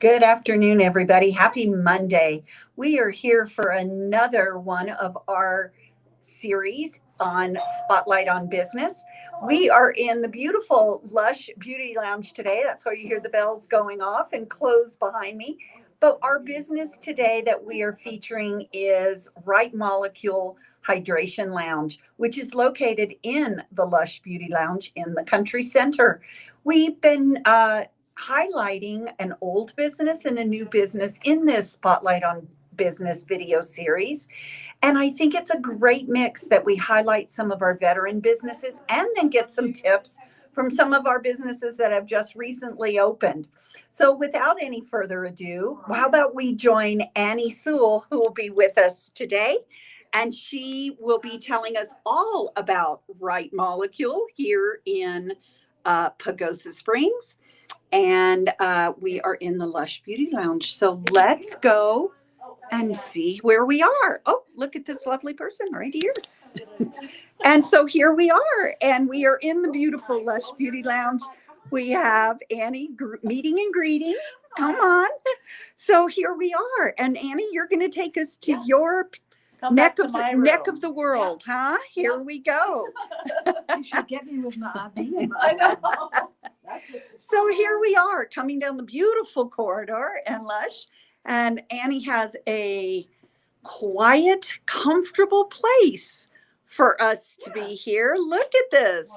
Good afternoon, everybody. Happy Monday. We are here for another one of our series on Spotlight on Business. We are in the beautiful Lush Beauty Lounge today. That's why you hear the bells going off and clothes behind me. But our business today that we are featuring is Right Molecule Hydration Lounge, which is located in the Lush Beauty Lounge in the Country Center. We've been highlighting an old business and a new business in this Spotlight on Business video series. And I think it's a great mix that we highlight some of our veteran businesses and then get some tips from some of our businesses that have just recently opened. So without any further ado, how about we join Annie Sewell, who will be with us today. And she will be telling us all about Right Molecule here in Pagosa Springs. And we are in the Lush Beauty Lounge. So let's go and see where we are. Oh, look at this lovely person right here. And so here we are, and we are in the beautiful Lush Beauty Lounge. We have Annie meeting and greeting. Come on. So here we are. And Annie, you're going to take us to your neck of the world, huh? Here we go. You should get me with my IV. I know. So here we are coming down the beautiful corridor and Lush, and Annie has a quiet, comfortable place for us to be here. Look at this.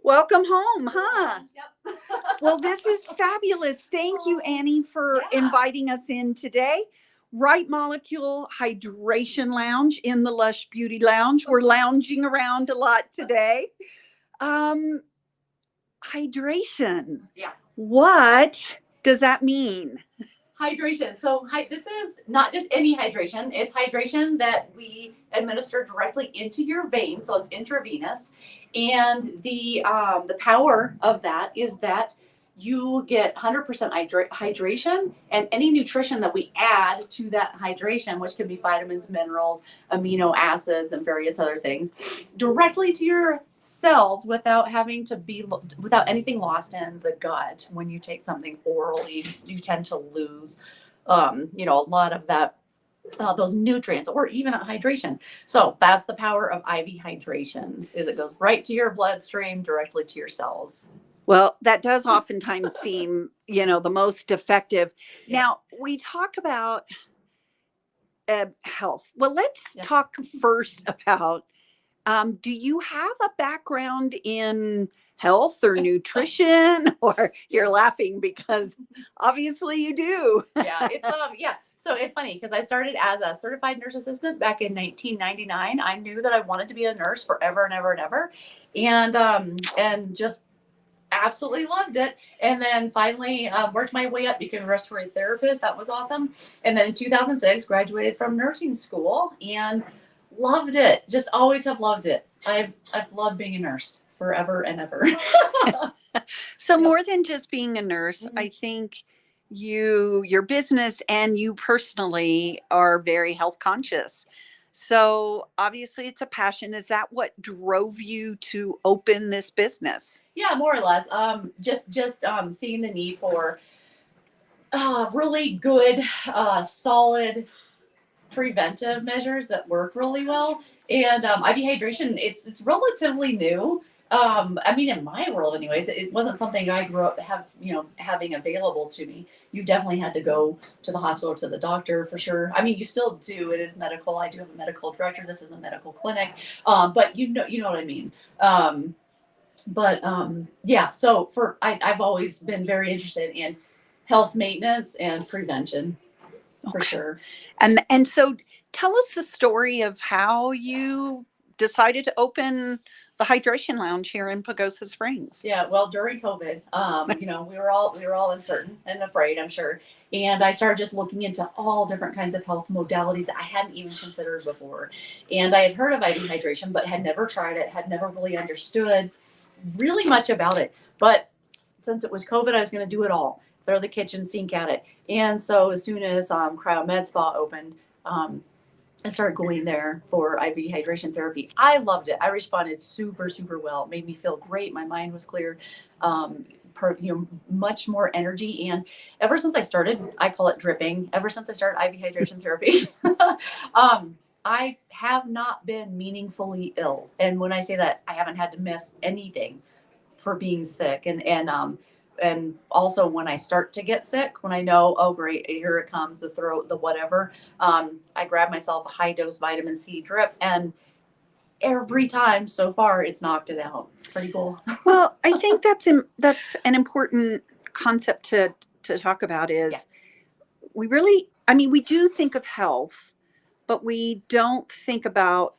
Welcome home, huh? Yep. Well, this is fabulous. Thank you, Annie, for inviting us in today. Right Molecule Hydration Lounge in the Lush Beauty Lounge. We're lounging around a lot today. Hydration. Yeah. What does that mean? Hydration. So this is not just any hydration. It's hydration that we administer directly into your veins. So it's intravenous. And the power of that is that you get 100% hydration, and any nutrition that we add to that hydration, which can be vitamins, minerals, amino acids, and various other things, directly to your cells without anything lost in the gut. When you take something orally, you tend to lose, a lot of that, those nutrients, or even hydration. So that's the power of IV hydration, is it goes right to your bloodstream, directly to your cells. Well, that does oftentimes seem, the most effective. Now, we talk about health. Well, let's talk first about, do you have a background in health or nutrition? Or you're laughing because obviously you do. So it's funny because I started as a certified nurse assistant back in 1999. I knew that I wanted to be a nurse forever and ever and ever. And just absolutely loved it. And then finally worked my way up, became a respiratory therapist. That was awesome. And then in 2006, graduated from nursing school and loved it. Just always have loved it. I've loved being a nurse forever and ever. So more than just being a nurse, I think your business and you personally are very health conscious. So obviously it's a passion. Is that what drove you to open this business? Yeah, more or less. Just seeing the need for really good, solid preventive measures that work really well. And IV hydration, it's relatively new. In my world anyways, it wasn't something I grew up having available to me. You definitely had to go to the hospital, to the doctor for sure. I mean, you still do. It is medical. I do have a medical director. This is a medical clinic. But you know what I mean. So I've always been very interested in health maintenance and prevention for sure. And so tell us the story of how you decided to open the hydration lounge here in Pagosa Springs. Yeah, well, during COVID, we were all uncertain and afraid, I'm sure. And I started just looking into all different kinds of health modalities that I hadn't even considered before. And I had heard of IV hydration, but had never tried it, had never really understood really much about it. But since it was COVID, I was going to do it all, throw the kitchen sink at it. And so as soon as Cryo Med Spa opened, I started going there for IV hydration therapy. I loved it. I responded super, super well. It made me feel great. My mind was clear. much more energy. And ever since I started, I call it dripping. Ever since I started IV hydration therapy, I have not been meaningfully ill. And when I say that, I haven't had to miss anything for being sick. And also when I start to get sick, when I know, oh great, here it comes, the throat, the whatever, I grab myself a high dose vitamin C drip, and every time so far it's knocked it out. It's pretty cool. Well, I think that's an important concept to talk about is we really, I mean, we do think of health, but we don't think about,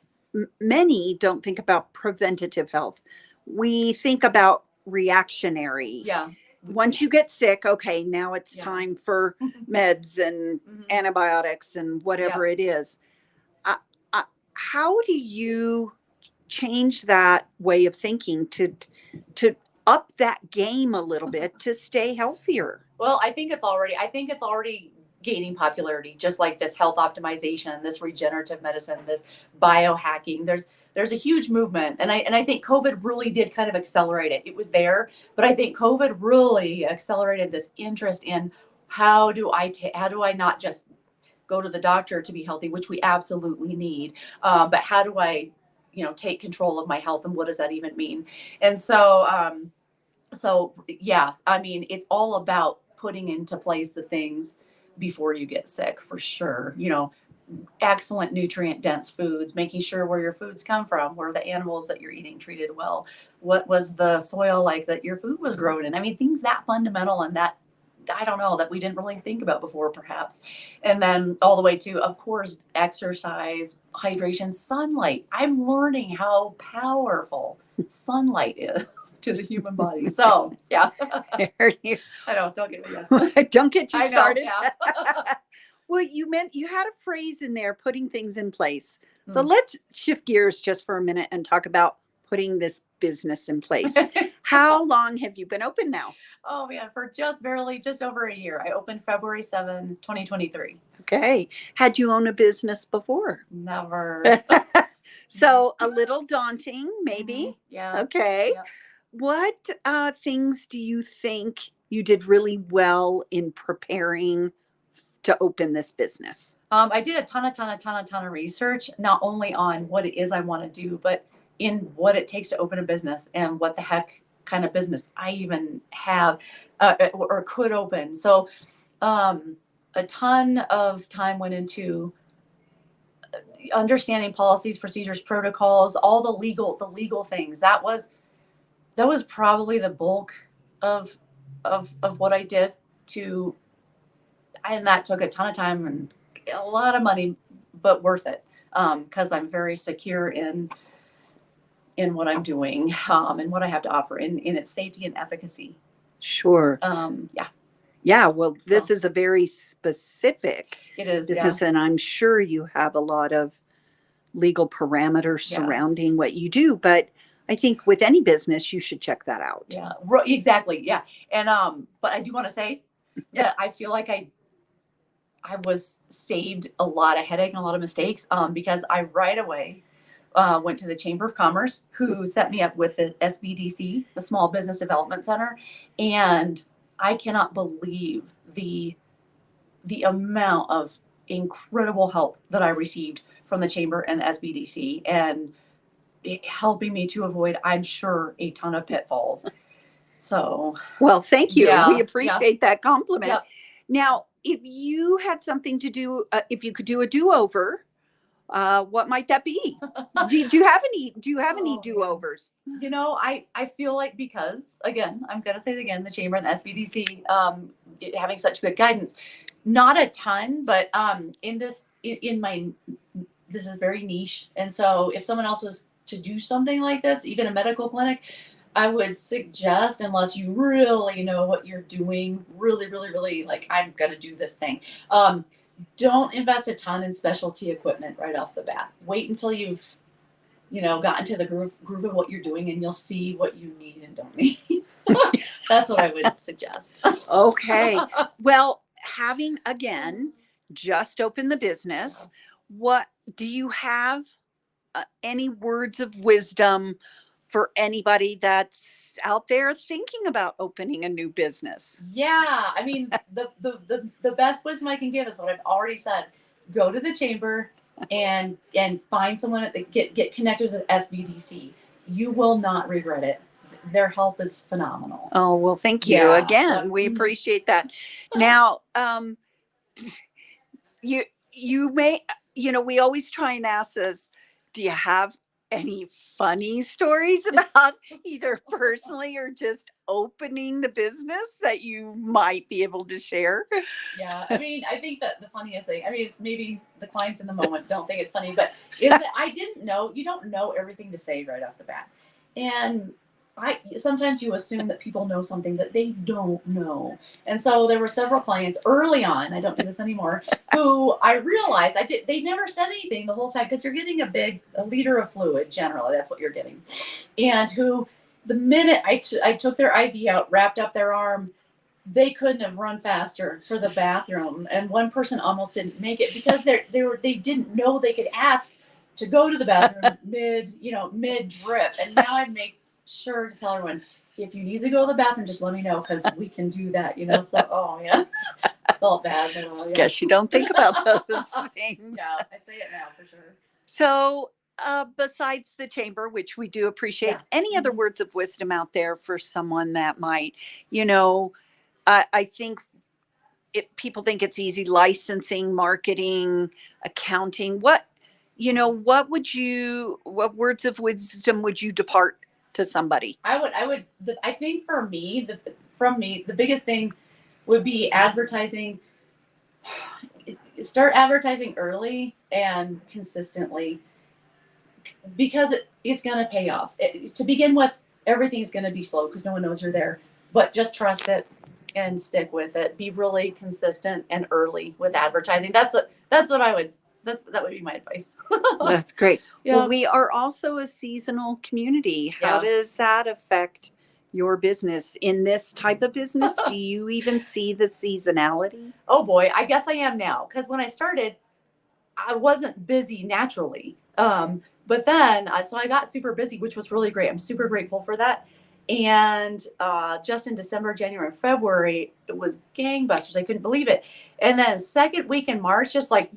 many don't think about preventative health. We think about reactionary. Yeah. Once you get sick, okay, now it's Yeah. time for meds and antibiotics and whatever it is. How do you change that way of thinking to up that game a little bit to stay healthier? Well, I think it's already gaining popularity, just like this health optimization, this regenerative medicine, this biohacking. There's a huge movement. And I think COVID really did kind of accelerate it. It was there, but I think COVID really accelerated this interest in how do I not just go to the doctor to be healthy, which we absolutely need, but how do I, take control of my health, and what does that even mean? And so, yeah, I mean, it's all about putting into place the things before you get sick, for sure. Excellent nutrient dense foods, making sure where your foods come from, where the animals that you're eating treated well, what was the soil like that your food was grown in. I mean, things that fundamental and that, I don't know, that we didn't really think about before, perhaps. And then all the way to, of course, exercise, hydration, sunlight. I'm learning how powerful sunlight is to the human body. So, yeah. I don't get me yet. Don't get you I know, started. yeah. Well, you had a phrase in there, putting things in place. So let's shift gears just for a minute and talk about putting this business in place. How long have you been open now? Oh man, for just over a year. I opened February 7, 2023. Okay. Had you owned a business before? Never. So a little daunting, maybe. Yeah. Okay. Yeah. What things do you think you did really well in preparing to open this business? I did a ton of research, not only on what it is I want to do, but in what it takes to open a business and what the heck kind of business I even have or could open. So a ton of time went into understanding policies, procedures, protocols, all the legal things. That was probably the bulk of what I did and that took a ton of time and a lot of money, but worth it. Because I'm very secure in what I'm doing, and what I have to offer in its safety and efficacy. Sure. Yeah. Yeah. Well, this is a very specific It is. business, and I'm sure you have a lot of legal parameters surrounding what you do. But I think with any business, you should check that out. Yeah. Exactly. Yeah. And but I do want to say that I feel like I was saved a lot of headache and a lot of mistakes, because I right away went to the Chamber of Commerce, who set me up with the SBDC, the Small Business Development Center, and I cannot believe the amount of incredible help that I received from the Chamber and the SBDC, and helping me to avoid, I'm sure, a ton of pitfalls. So, well, thank you. Yeah, We appreciate that compliment. Yeah. Now, if you had something to do, if you could do a do-over, what might that be? Do you have any do-overs? I feel like, because again, I'm going to say it again, the Chamber and the SBDC, having such good guidance, not a ton, but this is very niche. And so if someone else was to do something like this, even a medical clinic, I would suggest, unless you really know what you're doing, really, really, really, like, I'm going to do this thing, don't invest a ton in specialty equipment right off the bat. Wait until you've, gotten to the groove of what you're doing, and you'll see what you need and don't need. That's what I would suggest. Okay. Well, having, again, just opened the business, what do you have any words of wisdom for anybody that's out there thinking about opening a new business? Yeah, I mean, the best wisdom I can give is what I've already said. Go to the chamber and find someone at the get connected with the SBDC. You will not regret it. Their help is phenomenal. Oh, well, thank you Yeah. again. We appreciate that. Now, you may, we always try and ask this, do you have any funny stories about either personally or just opening the business that you might be able to share? Yeah, I mean, I think that the funniest thing, I mean, it's maybe the clients in the moment don't think it's funny, but is that I didn't know, you don't know everything to say right off the bat. And sometimes you assume that people know something that they don't know. And so there were several clients early on, I don't do this anymore, who I realized they never said anything the whole time, because you're getting a liter of fluid, generally, that's what you're getting. And who, the minute I took their IV out, wrapped up their arm, they couldn't have run faster for the bathroom. And one person almost didn't make it because they didn't know they could ask to go to the bathroom mid drip. And now I make sure to tell everyone, if you need to go to the bathroom, just let me know, because we can do that, so oh yeah, I felt bad, but yeah. Guess you don't think about those things. Yeah, I say it now for sure. So besides the chamber, which we do appreciate, any other words of wisdom out there for someone that might, I think people think it's easy: licensing, marketing, accounting. What words of wisdom would you depart to somebody? I think for me, the biggest thing would be advertising. Start advertising early and consistently, because it's going to pay off. To begin with, everything's going to be slow because no one knows you're there, but just trust it and stick with it. Be really consistent and early with advertising. That would be my advice. That's great. Yeah. Well, we are also a seasonal community. How does that affect your business in this type of business? Do you even see the seasonality? Oh boy, I guess I am now. Because when I started, I wasn't busy naturally. But then, so I got super busy, which was really great. I'm super grateful for that. And just in December, January, and February, it was gangbusters. I couldn't believe it. And then second week in March, just like,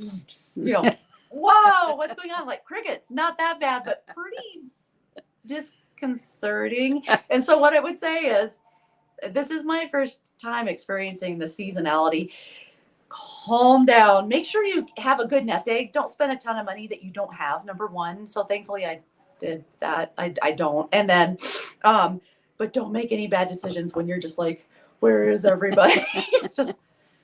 whoa, what's going on? Like crickets, not that bad, but pretty disconcerting. And so what I would say is, this is my first time experiencing the seasonality. Calm down. Make sure you have a good nest egg. Don't spend a ton of money that you don't have, number one. So thankfully I did that. I don't. And then, but don't make any bad decisions when you're just like, where is everybody? Just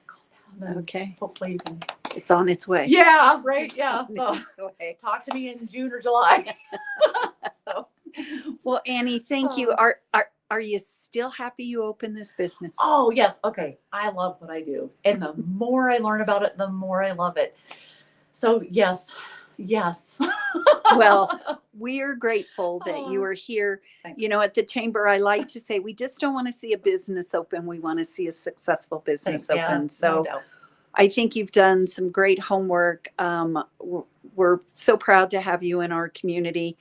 calm down. Okay. Hopefully you can. It's on its way. Yeah, right. Yeah. So way. talk to me in June or July. So. Well, Annie, thank you. Are you still happy you opened this business? Oh, yes. Okay. I love what I do. And the more I learn about it, the more I love it. So yes. Well, we are grateful that you are here. Thanks. At the chamber, I like to say, we just don't want to see a business open. We want to see a successful business open. Yeah, So no doubt. I think you've done some great homework. We're so proud to have you in our community.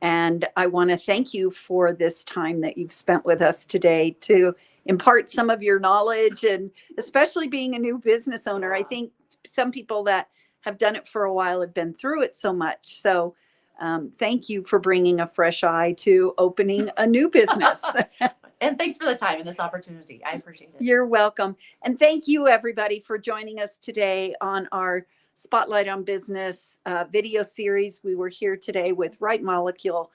And I want to thank you for this time that you've spent with us today to impart some of your knowledge, and especially being a new business owner. I think some people that have done it for a while have been through it so much. So thank you for bringing a fresh eye to opening a new business. And thanks for the time and this opportunity. I appreciate it. You're welcome. And thank you, everybody, for joining us today on our Spotlight on Business video series. We were here today with Right Molecule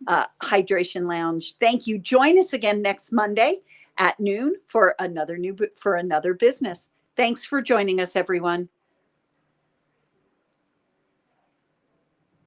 Hydration Lounge. Thank you. Join us again next Monday at noon for another business. Thanks for joining us, everyone.